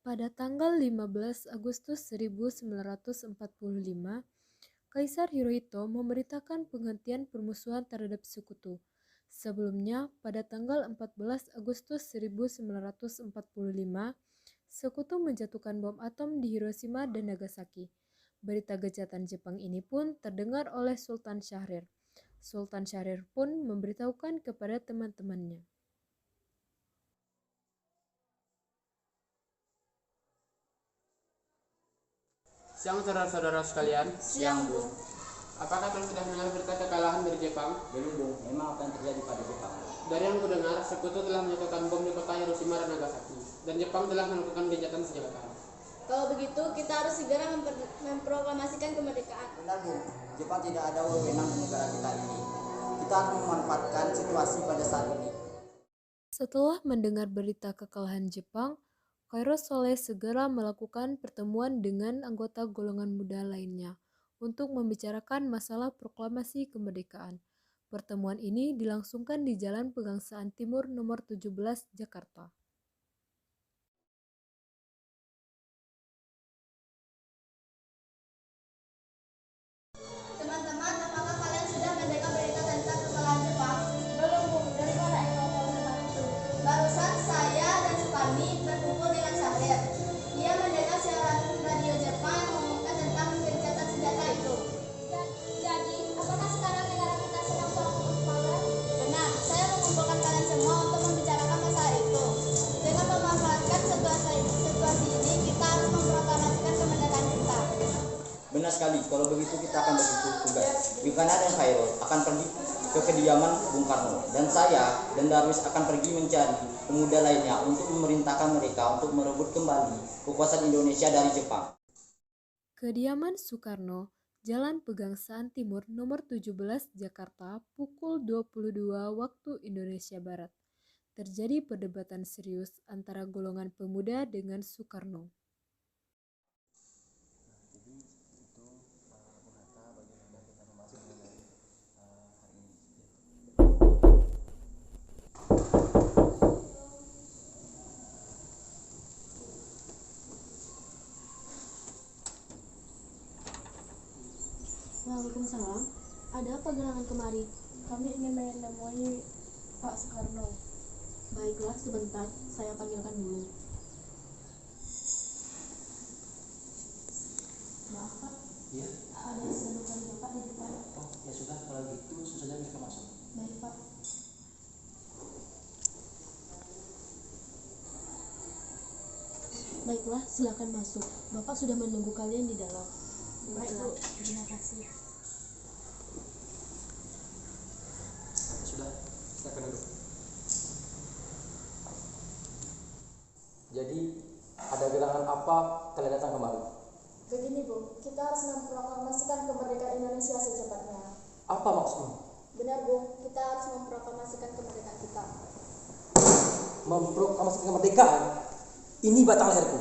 Pada tanggal 15 Agustus 1945, Kaisar Hirohito memberitakan penghentian permusuhan terhadap sekutu. Sebelumnya, pada tanggal 14 Agustus 1945, sekutu menjatuhkan bom atom di Hiroshima dan Nagasaki. Berita kejahatan Jepang ini pun terdengar oleh Sultan Syahrir. Sultan Syahrir pun memberitahukan kepada teman-temannya. Siang saudara-saudara sekalian. Siang, Bu. Apakah kalian sudah mendengar berita kekalahan dari Jepang? Belum, Bu. Memang apa yang terjadi pada Jepang? Dari yang kudengar, sekutu telah menjatuhkan bom di kota Hiroshima dan Nagasaki, dan Jepang telah melakukan gencatan senjata. Kalau begitu, kita harus segera memproklamasikan kemerdekaan. Benar, Bu. Jepang tidak ada wewenang di negara kita ini. Kita harus memanfaatkan situasi pada saat ini. Setelah mendengar berita kekalahan Jepang, Kairos Soleh segera melakukan pertemuan dengan anggota golongan muda lainnya untuk membicarakan masalah proklamasi kemerdekaan. Pertemuan ini dilangsungkan di Jalan Pegangsaan Timur nomor 17, Jakarta. Teman-teman, apakah kalian sudah mendengar berita tentang kekalahan Jepang? Belum, Bu. Dari mana info tentang itu? Barusan saya dan Sukarni berkumpul dengan Syahrir. Dia mendengar siaran radio Jepang yang mengumumkan tentang gencatan senjata itu. Jadi, apakah sekarang negara kita sedang perang? Benar, saya mengumpulkan kalian semua untuk membicarakan masalah itu. Dengan memanfaatkan situasi ini, kita harus memproklamasikan kemerdekaan kita. Benar sekali. Kalau begitu kita akan bagi tugas. Yukana dan Khairul akan pergi ke kediaman Bung Karno, dan saya dan Darwis akan pergi mencari pemuda lainnya untuk memerintahkan mereka untuk merebut kembali kekuasaan Indonesia dari Jepang. Kediaman Soekarno, Jalan Pegangsaan Timur nomor 17, Jakarta, pukul 22 waktu Indonesia Barat. Terjadi perdebatan serius antara golongan pemuda dengan Soekarno. Waalaikumsalam. Ada apa gerangan kemari? Kami ingin menemui Pak Soekarno. Baiklah, sebentar. Saya panggilkan dulu. Maaf, Pak. Iya. Ada seseorang Bapak di depan. Oh, ya sudah. Kalau gitu, saja mereka masuk. Baik, Pak. Baiklah, silakan masuk. Bapak sudah menunggu kalian di dalam. Baik, Bu. Terima kasih. Sudah, silakan duduk. Jadi, ada gerangan apa kalian datang kemari? Begini, Bu. Kita harus memproklamasikan kemerdekaan Indonesia secepatnya. Apa maksudmu? Benar, Bu. Kita harus memproklamasikan kemerdekaan kita. Memproklamasikan kemerdekaan? Ini batang leherku.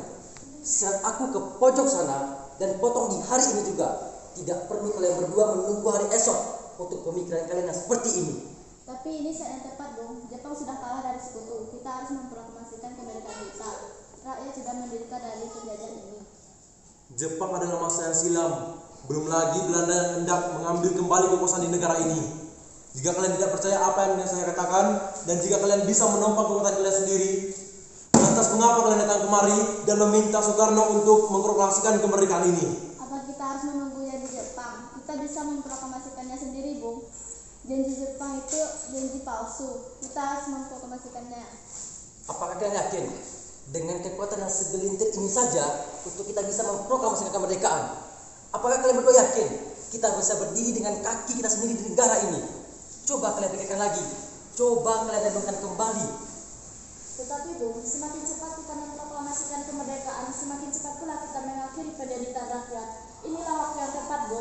Seret aku ke pojok sana dan potong di hari ini juga. Tidak perlu kalian berdua menunggu hari esok untuk pemikiran kalian yang seperti ini. Tapi ini saat yang tepat, Bu. Jepang sudah kalah dari sekutu. Kita harus memproklamasikan kemerdekaan kita. Rakyat sudah menderita dari penjajahan ini. Jepang adalah masa yang silam. Belum lagi Belanda yang hendak mengambil kembali kekuasaan di negara ini. Jika kalian tidak percaya apa yang saya katakan, dan jika kalian bisa menopang kekuatan kalian sendiri, lantas mengapa kalian datang kemari dan meminta Soekarno untuk memproklamasikan kemerdekaan ini? Apa kita harus menunggu janji Jepang? Kita bisa memproklamasikannya sendiri, Bu. Janji Jepang itu janji palsu. Kita harus memproklamasikannya. Apakah kalian yakin dengan kekuatan yang segelintir ini saja untuk kita bisa memproklamasikan kemerdekaan? Apakah kalian berdua yakin kita bisa berdiri dengan kaki kita sendiri di negara ini? Coba kalian pikirkan lagi. Coba kalian renungkan kembali. Tetapi, Bu, semakin cepat kita memproklamasikan kemerdekaan, semakin cepat pula kita mengakhiri penderitaan rakyat. Inilah waktu yang tepat, Bu.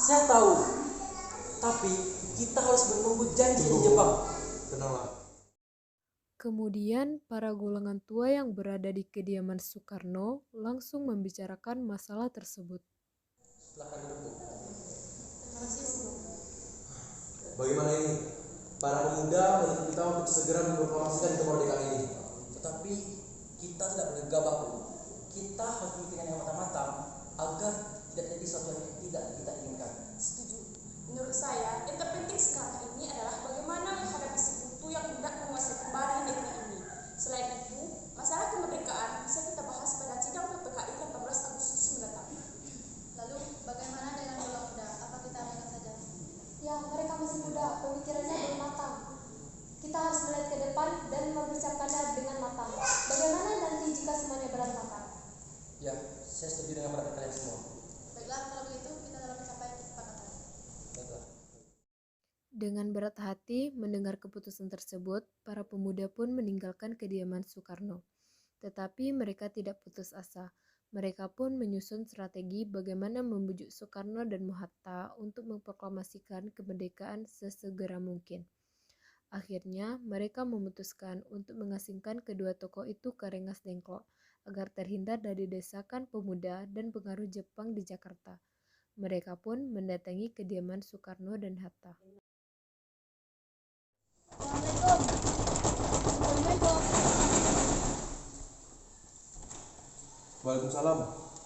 Saya tahu, tapi kita harus menunggu janji dari Jepang. Tenanglah. Kemudian, para golongan tua yang berada di kediaman Soekarno langsung membicarakan masalah tersebut. Bagaimana ini? Para pemuda menuntut kita untuk segera memproklamasikan kemerdekaan ini. Tetapi Kita tidak boleh gegabah, Bung. Kita harus memikirkan yang matang-matang agar tidak terjadi sesuatu yang tidak kita inginkan. Setuju. Menurut saya, yang terpenting sekarang ini adalah bagaimana menghadapi sekutu yang hendak menguasai kembali negeri ini. Selain itu, masalah kemerdekaan bisa kita bahas pada sidang PPKI 18 Agustus mendatang. Lalu bagaimana dengan golongan muda? Apa kita abaikan saja? Ya, mereka masih muda, pemikirannya belum matang. Kita harus melihat ke depan dan mempersiapkannya dengan matang. Bagaimana nanti jika semuanya berantakan? Ya, saya setuju dengan pendapat kalian semua. Baiklah, kalau begitu kita dalam mencapai kesepakatan. Baiklah. Dengan berat hati mendengar keputusan tersebut, para pemuda pun meninggalkan kediaman Soekarno. Tetapi mereka tidak putus asa. Mereka pun menyusun strategi bagaimana membujuk Soekarno dan Hatta untuk memproklamasikan kemerdekaan sesegera mungkin. Akhirnya, mereka memutuskan untuk mengasingkan kedua tokoh itu ke Rengas Dengklok agar terhindar dari desakan pemuda dan pengaruh Jepang di Jakarta. Mereka pun mendatangi kediaman Soekarno dan Hatta. Waalaikumsalam.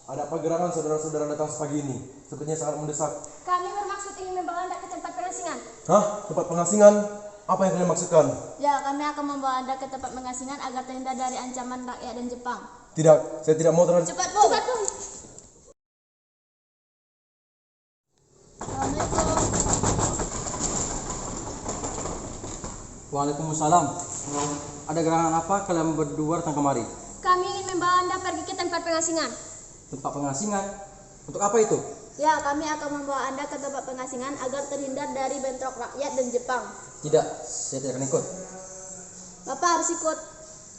Ada apa gerangan saudara-saudara datang sepagi ini? Sepertinya sangat mendesak. Kami bermaksud ingin membawa Anda ke tempat pengasingan. Hah? Tempat pengasingan? Apa yang kalian maksudkan? Ya, kami akan membawa Anda ke tempat pengasingan agar terhindar dari ancaman rakyat dan Jepang. Tidak, saya tidak mau terhadap... Cepat, Bung! Cepat, Bung! Assalamualaikum. Waalaikumsalam. Ada gerangan apa kalian berdua datang kemari? Kami ingin membawa Anda pergi ke tempat pengasingan. Tempat pengasingan? Untuk apa itu? Ya, kami akan membawa Anda ke tempat pengasingan agar terhindar dari bentrok rakyat dan Jepang. Tidak, saya tidak akan ikut. Bapak harus ikut.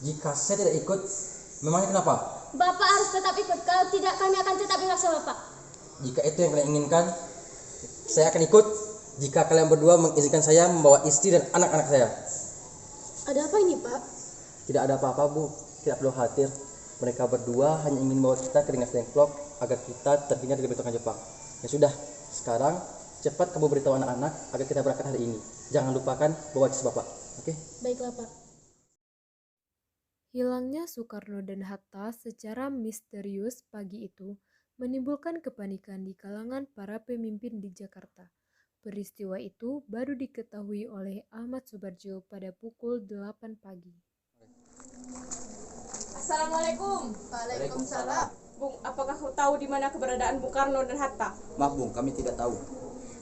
Jika saya tidak ikut, memangnya kenapa? Bapak harus tetap ikut. Kalau tidak, kami akan tetap memaksa Bapak. Jika itu yang kalian inginkan, saya akan ikut. Jika kalian berdua mengizinkan saya membawa istri dan anak-anak saya. Ada apa ini, Pak? Tidak ada apa-apa, Bu. Tidak perlu khawatir. Mereka berdua hanya ingin membawa kita ke Rengas Dengklok agar kita terhindar dari bentrokan Jepang. Ya sudah, sekarang cepat kamu beritahu anak-anak agar kita berangkat hari ini. Jangan lupakan bawa jas Bapak. Oke? Baiklah, Pak. Hilangnya Soekarno dan Hatta secara misterius pagi itu menimbulkan kepanikan di kalangan para pemimpin di Jakarta. Peristiwa itu baru diketahui oleh Ahmad Subarjo pada pukul 8 pagi. Assalamualaikum. Waalaikumsalam. Bung, apakah kau tahu di mana keberadaan Bung Karno dan Hatta? Maaf Bung, kami tidak tahu.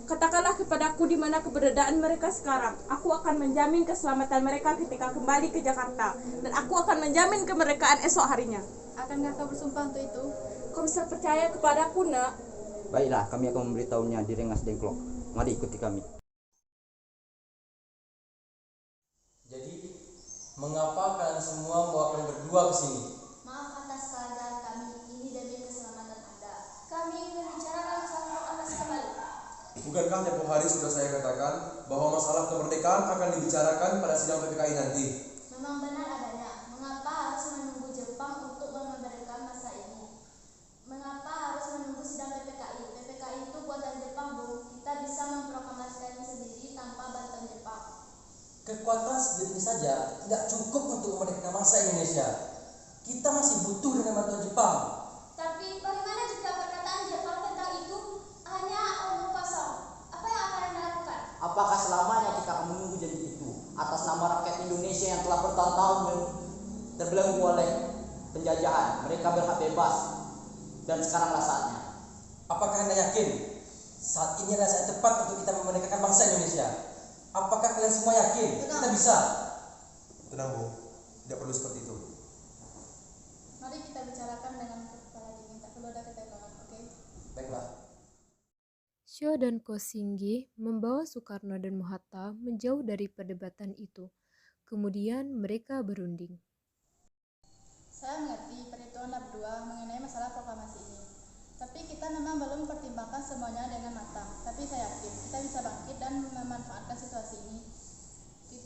Katakanlah kepadaku di mana keberadaan mereka sekarang. Aku akan menjamin keselamatan mereka ketika kembali ke Jakarta. Dan aku akan menjamin kemerdekaan esok harinya. Akankah kau bersumpah untuk itu? Kau bisa percaya kepadaku, Nak? Baiklah, kami akan memberitahunya di Rengas Dengklok. Mari ikuti kami. Jadi, mengapa kalian semua membawa kalian berdua ke sini? Maaf atas keadaan kami. Ini demi keselamatan Anda. Kami ingin membicarakan masalah proklamasi kembali. Bukankah tempoh hari sudah saya katakan bahwa masalah kemerdekaan akan dibicarakan pada sidang PPKI nanti? Memang benar adanya. Mengapa harus menunggu Jepang untuk memerdekakan masa ini? Mengapa harus menunggu sidang PPKI? PPKI itu buatan Jepang, Bung. Kita bisa memproklamasikannya sendiri tanpa bantuan Jepang. Kekuatan seperti ini saja tidak cukup untuk memerdekakan bangsa Indonesia. Kita masih butuh dengan bantuan Jepang. Tapi bagaimana jika perkataan Jepang tentang itu hanya omong kosong? Apa yang akan Anda lakukan? Apakah selamanya kita akan menunggu jadi itu atas nama rakyat Indonesia yang telah bertahun-tahun terbelenggu oleh penjajahan? Mereka berhak bebas dan sekaranglah saatnya. Apakah Anda yakin saat ini adalah saat tepat untuk kita memerdekakan bangsa Indonesia? Apakah kalian semua yakin kita bisa? Tenang Bung, tidak perlu seperti itu. Mari kita bicarakan dengan kepala dingin. Tak perlu ada ketegangan, oke? Baiklah. Sho dan Kosinggi membawa Soekarno dan Hatta menjauh dari perdebatan itu. Kemudian mereka berunding. Saya mengerti perhitungan berdua mengenai masalah proklamasi ini. Tapi kita memang belum mempertimbangkan semuanya dengan matang. Tapi saya yakin kita bisa bangkit dan memanfaatkan situasi ini.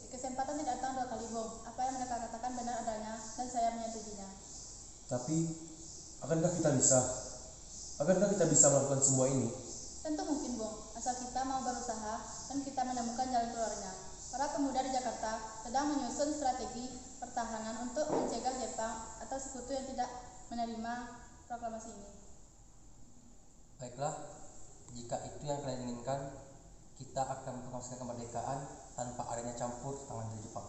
Kesempatan tidak datang dua kali, Bung. Apa yang mereka katakan benar adanya dan saya menyetujuinya. Tapi, akankah kita bisa? Akankah kita bisa melakukan semua ini? Tentu mungkin, Bung. Asal kita mau berusaha dan kita menemukan jalan keluarnya. Para pemuda di Jakarta sedang menyusun strategi pertahanan untuk mencegah Jepang atau sekutu yang tidak menerima proklamasi ini. Baiklah, jika itu yang kalian inginkan, kita akan memproklamasikan kemerdekaan tanpa adanya campur tangan dari Jepang.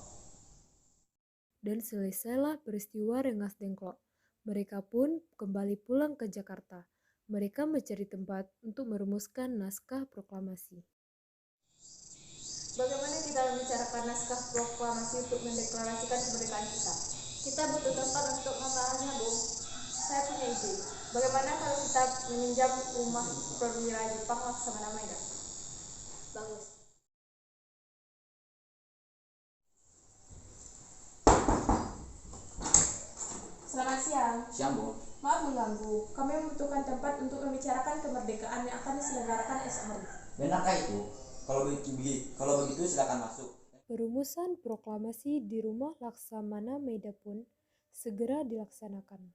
Dan selesailah peristiwa Rengas Dengklok. Mereka pun kembali pulang ke Jakarta. Mereka mencari tempat untuk merumuskan naskah proklamasi. Bagaimana kita membicarakan naskah proklamasi untuk mendeklarasikan kemerdekaan kita? Kita butuh tempat untuk membahasnya, Bung. Saya punya ide. Bagaimana kalau kita meminjam rumah perwira Jepang Laksamana Maeda? Bagus. Selamat siang. Siang, Bu. Maaf mengganggu. Kami membutuhkan tempat untuk membicarakan kemerdekaan yang akan diselenggarakan esok hari. Benarkah itu? Kalau begitu silakan masuk. Perumusan proklamasi di rumah Laksamana Maeda pun segera dilaksanakan.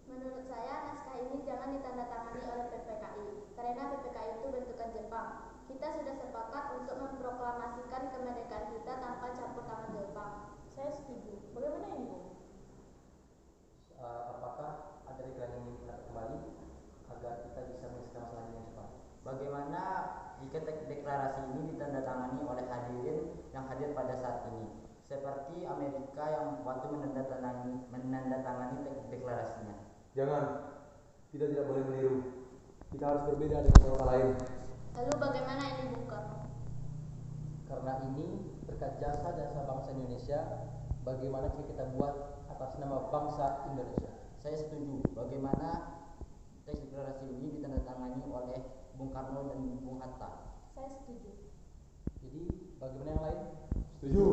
Menurut saya, naskah ini jangan ditandatangani oleh PPKI, karena PPKI itu bentukan Jepang. Kita sudah sepakat untuk memproklamasikan kemerdekaan kita tanpa campur tangan Jepang. Saya setuju. Bagaimana ini, Bu? Apakah ada pikiran yang ingin kita kembali agar kita bisa menyelesaikan masalah ini dengan cepat? Bagaimana jika deklarasi ini ditandatangani oleh hadirin yang hadir pada saat ini, seperti Amerika yang waktu menandatangani deklarasinya? Jangan, kita tidak boleh meniru. Kita harus berbeda dengan negara lain. Lalu bagaimana ini, Bung Karno? Karena ini berkat jasa bangsa Indonesia, bagaimana jika kita buat atas nama bangsa Indonesia? Saya setuju. Bagaimana teks deklarasi ini ditandatangani oleh Bung Karno dan Bung Hatta? Saya setuju. Jadi bagaimana yang lain? Setuju.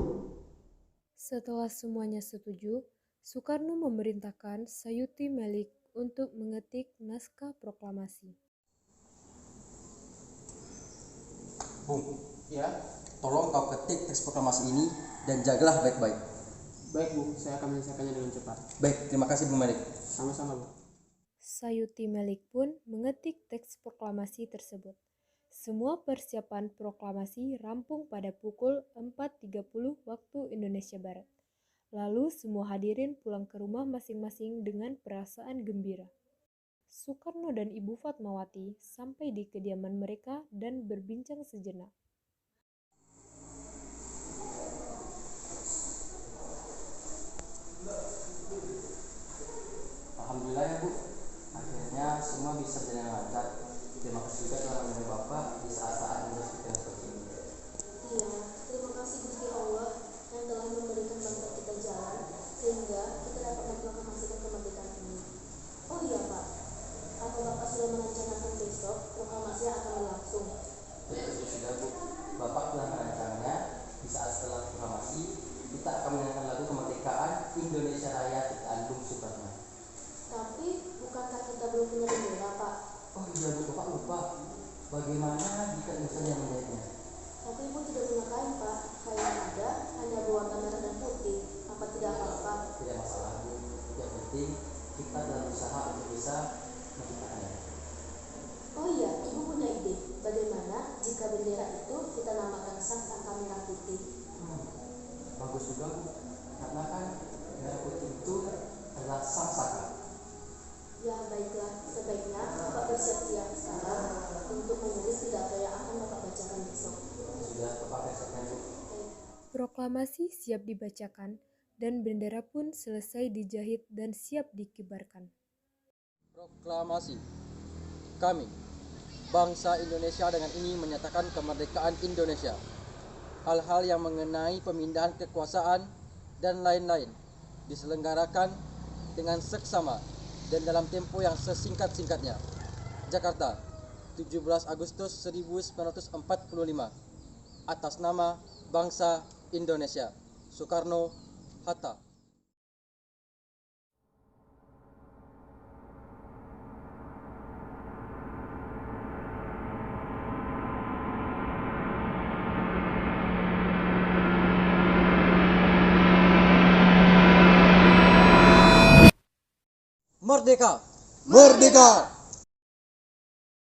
Setelah semuanya setuju, Soekarno memerintahkan Sayuti Melik untuk mengetik naskah proklamasi. Bung, Ya, tolong kau ketik teks proklamasi ini dan jagalah baik-baik. baik Bu, saya akan menyelesaikannya dengan cepat. Baik, terima kasih Bung Melik. Sama-sama Bu. Sayuti Melik pun mengetik teks proklamasi tersebut. Semua persiapan proklamasi rampung pada pukul 4.30 waktu Indonesia Barat. Lalu semua hadirin pulang ke rumah masing-masing dengan perasaan gembira. Soekarno dan Ibu Fatmawati sampai di kediaman mereka dan berbincang sejenak. Alhamdulillah ya Bu, akhirnya semua bisa berjalan lancar. Terima kasih juga telah menemani Bapak di saat-saat yang bersekitar seperti ini. Iya, terima kasih Gusti Allah yang telah memberikan bangsa kita jalan sehingga kita dapat memproklamasikan kemerdekaan ini. Oh iya Pak, apa Bapak sudah merencanakan besok proklamasi akan berlangsung? Tentu sudah Bu, Bapak telah merancangnya. Di saat setelah proklamasi, kita akan menyanyikan lagu kemerdekaan Indonesia Raya ciptaan Bung Soekarno. Tapi bukankah kita belum punya bendera Pak? Oh iya Bu, Bapak lupa. Bagaimana jika misalnya menjahitnya? Tapi Ibu tidak punya kain Pak, kain yang ada hanya berwarna merah dan putih. Apa tidak apa-apa? Tidak masalah Bu, yang penting kita telah berusaha untuk bisa menciptakannya. Oh iya, Ibu punya ide. Bagaimana jika bendera itu kita namakan Sang Saka Merah Putih? Bagus juga Bu, karena kan merah putih itu adalah sang saka. Ya baiklah, sebaiknya Bapak bersiap-siap sekarang untuk menulis pidato yang akan Bapak bacakan besok. Sudah Bapak besoknya Bu. Proklamasi siap dibacakan dan bendera pun selesai dijahit dan siap dikibarkan. Proklamasi. Kami, bangsa Indonesia dengan ini menyatakan kemerdekaan Indonesia. Hal-hal yang mengenai pemindahan kekuasaan dan lain-lain diselenggarakan dengan seksama dan dalam tempo yang sesingkat-singkatnya. Jakarta, 17 Agustus 1945. Atas nama bangsa Indonesia. Soekarno, Hatta. Merdeka! Merdeka!